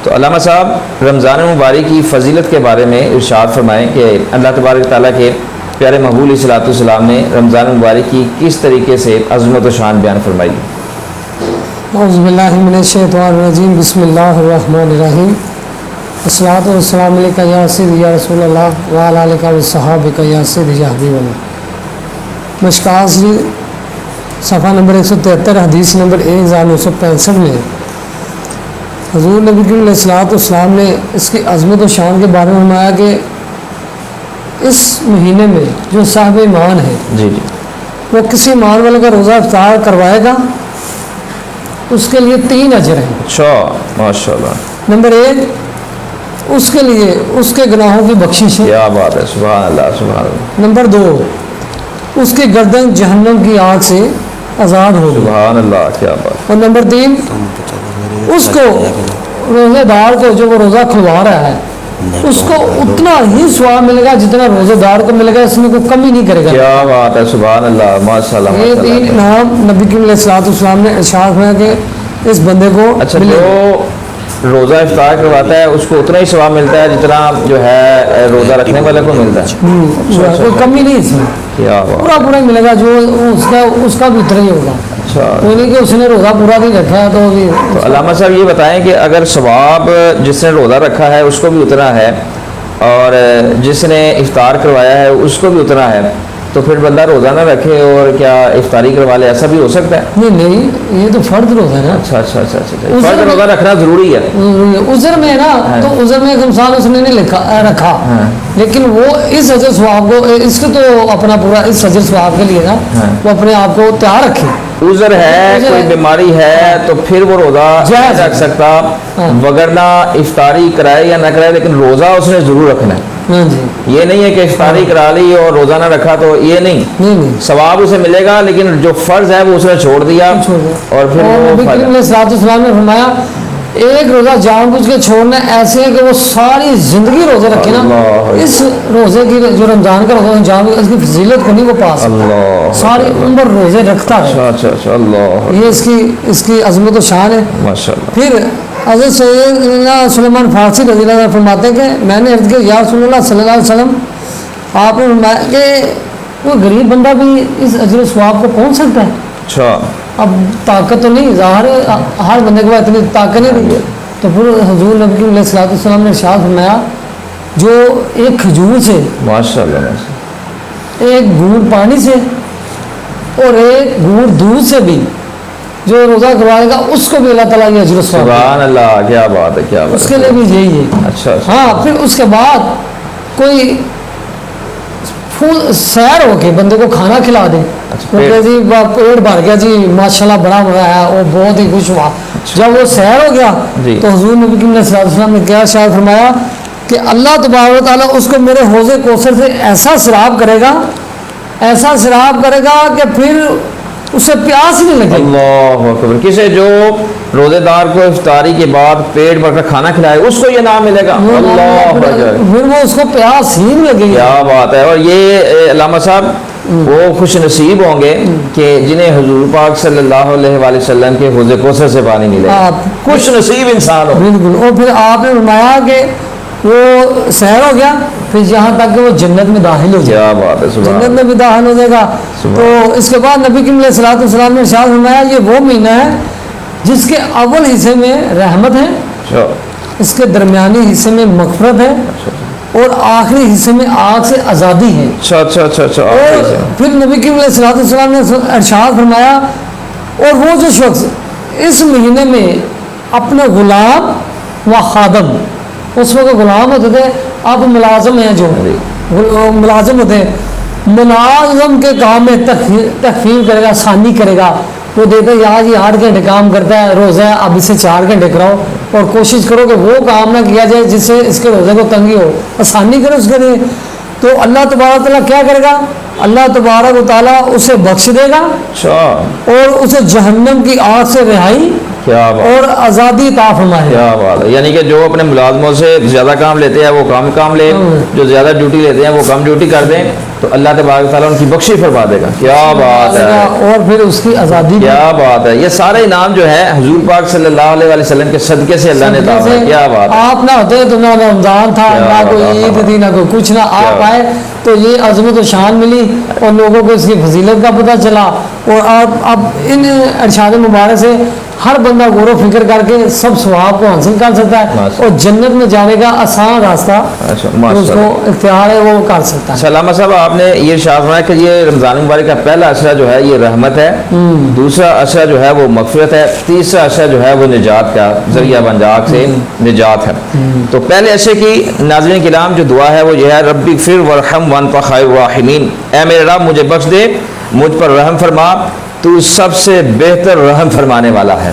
تو علامہ صاحب رمضان مبارک کی فضیلت کے بارے میں ارشاد فرمائیں کہ اللہ تبارک تعالیٰ کے پیارے محبوب علیہ الصلوۃ والسلام نے رمضان مبارک کی کس طریقے سے عظمت و شان بیان فرمائی؟ اعوذ باللہ من الشیطان الرجیم، بسم اللہ الرحمن الرحیم، الصلاۃ والسلام علیکہ یا سیدی یا رسول اللہ وعلی آلہ وصحبہ یا سیدی یا حبیب اللہ۔ مشکوٰۃ شریف صفحہ نمبر 173 حدیث نمبر 1965 میں حضور نبی کریم علیہ الصلوۃ والسلام نے اس کی عظمت و شان کے بارے میں فرمایا کہ اس مہینے میں جو صاحب ایمان ہے جی جی وہ کسی ایمان والے کا روزہ افطار کروائے گا، اس کے لیے 3 اجر ہیں۔ اچھا، ماشاء اللہ۔ نمبر 1، اس کے لیے اس کے گناہوں کی بخشش ہے۔ کیا بات ہے، سبحان اللہ سبحان اللہ۔ نمبر 2، اس کی گردن جہنم کی آگ سے آزاد ہوگی۔ سبحان اللہ، کیا بات۔ اور نمبر 3، اس کو روزے دار کو جو وہ روزہ کھلوا رہا ہے اس کو اتنا ہی ثواب ملے گا جتنا روزے دار کو ملے گا، اس میں کوئی کمی نہیں کرے گا۔ کیا بات ہے، سبحان اللہ، ماشاء اللہ۔ یہ 3 انعام نبی کریم علیہ الصلوۃ والسلام نے ارشاد فرمایا کہ اس بندے کو اچھا، ملے گا۔ جو روزہ افطار کرواتا ہے اس کو اتنا ہی ثواب ملتا ہے جتنا جو ہے روزہ رکھنے والے کو ملتا ہے؟ کوئی کمی نہیں اس میں، کیا بات۔ پورا پورا ہی ملے گا، جو اس کا بھی اتنا ہی ہوگا۔ اچھا، کوئی نہیں کہ اس نے روزہ پورا نہیں رکھا ہے تو بھی۔ تو علامہ صاحب یہ بتائیں کہ اگر ثواب جس نے روزہ رکھا ہے اس کو بھی اتنا ہے اور جس نے افطار کروایا ہے اس کو بھی اتنا ہے، تو پھر بندہ روزہ نہ رکھے اور کیا افطاری کروا لے، ایسا بھی ہو سکتا ہے؟ نہیں، یہ تو فرض روزہ ہے نا۔ اچھا اچھا اچھا اچھا، فرض روزہ رکھنا ضروری ہے۔ عذر میں ہے نا، تو عذر میں ایک انسان اس نے نہیں رکھا، لیکن وہ اس اجر ثواب کو، اس کو تو اپنا پورا اس اجر ثواب کے لیے نا وہ اپنے آپ کو تیار رکھے۔ عذر ہے، کوئی بیماری ہے تو پھر وہ روزہ نہیں رکھ سکتا، وگرنہ افطاری کرائے یا نہ کرائے لیکن روزہ اس نے ضرور رکھنا ہے۔ یہ نہیں ہے کہ افطاری کرا لی اور روزہ نہ رکھا تو یہ نہیں، ثواب اسے ملے گا لیکن جو فرض ہے وہ اس نے چھوڑ دیا اور پھر نبی کریم علیہ الصلوۃ والسلام نے فرمایا ایک روزہ جان بوجھ کے چھوڑنا ایسے ہے کہ وہ ساری زندگی روزے رکھے نا، اس روزے کی جو رمضان کا روزہ جان بوجھ اس کی فضیلت کو نہیں وہ پاس ساری عمر روزے رکھتا ہے۔ یہ اس کی عظمت و شان ہے ماشاءاللہ۔ پھر حضرت سیدنا سلیمان فارسی رضی اللہ عنہ فرماتے ہیں کہ میں نے عرض کیا یا رسول اللہ صلی اللہ علیہ وسلم، آپ نے فرمایا کہ وہ غریب بندہ بھی اس اجر و ثواب کو پہنچ سکتا ہے؟ اچھا، اب طاقت تو نہیں، ظاہر ہے ہر بندے کو اتنی طاقت نہیں رہی ہے، تو پھر حضور نبی علیہ الصلوۃ والسلام نے ارشاد فرمایا جو ایک کھجور سے ماشاءاللہ، ایک گھونٹ پانی سے اور ایک گھونٹ دودھ سے بھی جو روزہ کروائے گا اس کو بھی اللہ تعالیٰ یہ اجر و ثواب۔ سبحان اللہ، کیا بات ہے، کیا بات ہے، اس کے لیے بھی یہی ہے۔ اچھا، ہاں، پھر اس کے بعد کوئی سیر ہو کے بندے کو کھانا کھلا دے، جی پیٹ بھر گیا جی ماشاءاللہ بڑا ہوا ہے، وہ بہت ہی خوش ہوا، جب وہ سیر ہو گیا تو حضور نبی کریم علیہ الصلوۃ والسلام نے کیا شاید فرمایا کہ اللہ تبارک و تعالیٰ اس کو میرے حوض کوثر سے ایسا سراب کرے گا کہ پھر اسے پیاس ہی نہیں لگے۔ اللہ اکبر۔ کسے جو روزے دار کو افطاری کے بعد پیٹ بھر کر کھانا کھلائے اس کو یہ نام ملے گا، اللہ اکبر، پھر وہ اس کو پیاس ہی نہیں لگے گی۔ کیا بات ہے۔ اور یہ علامہ صاحب وہ خوش نصیب ہوں گے کہ جنہیں حضور پاک صلی اللہ علیہ وآلہ وسلم کے حوض کوثر سے پانی ملے، خوش نصیب انسان ہو۔ بالکل۔ اور پھر آپ نے فرمایا کہ وہ سیر ہو گیا، پھر یہاں تک کہ وہ جنت میں داخل ہو جائے۔ کیا بات ہے، جنت میں بھی داخل ہو جائے گا۔ تو اس کے بعد نبی کریم علیہ الصلوۃ والسلام نے ارشاد فرمایا یہ وہ مہینہ ہے جس کے اول حصے میں رحمت ہے، اس کے درمیانی حصے میں مغفرت ہے اور آخری حصے میں آگ سے آزادی ہے۔ اور پھر نبی کریم علیہ الصلوۃ والسلام نے ارشاد فرمایا اور وہ جو شخص اس مہینے میں اپنے غلام و خادم، اس وقت غلام ہوتے تھے، اب ملازم ہیں، جو ملازم ہوتے ہیں، ملازم کے کام میں تخفیف کرے گا، آسانی کرے گا، وہ دیکھتے ہیں آج یہ 8 گھنٹے کام کرتا ہے، روزہ ہے اب اسے 4 گھنٹے کراؤ اور کوشش کرو کہ وہ کام نہ کیا جائے جس سے اس کے روزے کو تنگی ہو، آسانی کرو اس کے لیے، تو اللہ تبارک تعالیٰ کیا کرے گا؟ اللہ تبارک و تعالیٰ اسے بخش دے گا اور اسے جہنم کی آگ سے رہائی کیا بات، اور آزادی عطا فرمائے. کیا بات ہے. یعنی کہ جو اپنے ملازموں سے زیادہ کام لیتے ہیں وہ کام لے، جو زیادہ ڈیوٹی لیتے ہیں وہ کم ڈیوٹی کر دیں تو اللہ تبارک و تعالیٰ ان کی بخشش فرما دے گا. کیا بات ہے، اور پھر اس کی آزادی بھی. کیا بات ہے. یہ سارے انعام جو ہے حضور پاک صلی اللہ علیہ وسلم کے صدقے سے اللہ نے عطا فرمایا. کیا بات ہے. آپ نہ ہوتے تو نہ رمضان تھا، کیا نہ کوئی بات. عید تھی، نہ کوئی کچھ، نہ آپ آئے تو یہ عظمت و شان ملی اور لوگوں کو اس کی فضیلت کا پتہ چلا. اور آپ اب ان ارشاد مبارک سے ہر بندہ غور و فکر کر کے سب ثواب کو حاصل کر سکتا ہے اور جنت میں جانے کا آسان راستہ اس کو اختیار ہے وہ کر سکتا ہے. علامہ صاحب آپ نے یہ ارشاد فرمایا کہ یہ رمضان مبارک کا پہلا عشرہ جو ہے یہ رحمت ہے، دوسرا عشرہ جو ہے وہ مغفرت ہے، تیسرا عشرہ جو ہے وہ نجات کا ذریعہ بن جاگ سے نجات ہے. تو پہلے عشرے کی ناظرین کرام جو دعا ہے وہ یہ ہے ربی اغفر وارحم وانت خیر الراحمین. اے میرے رب مجھے بخش دے، مجھ پر رحم فرما، تو سب سے بہتر رحم فرمانے والا ہے.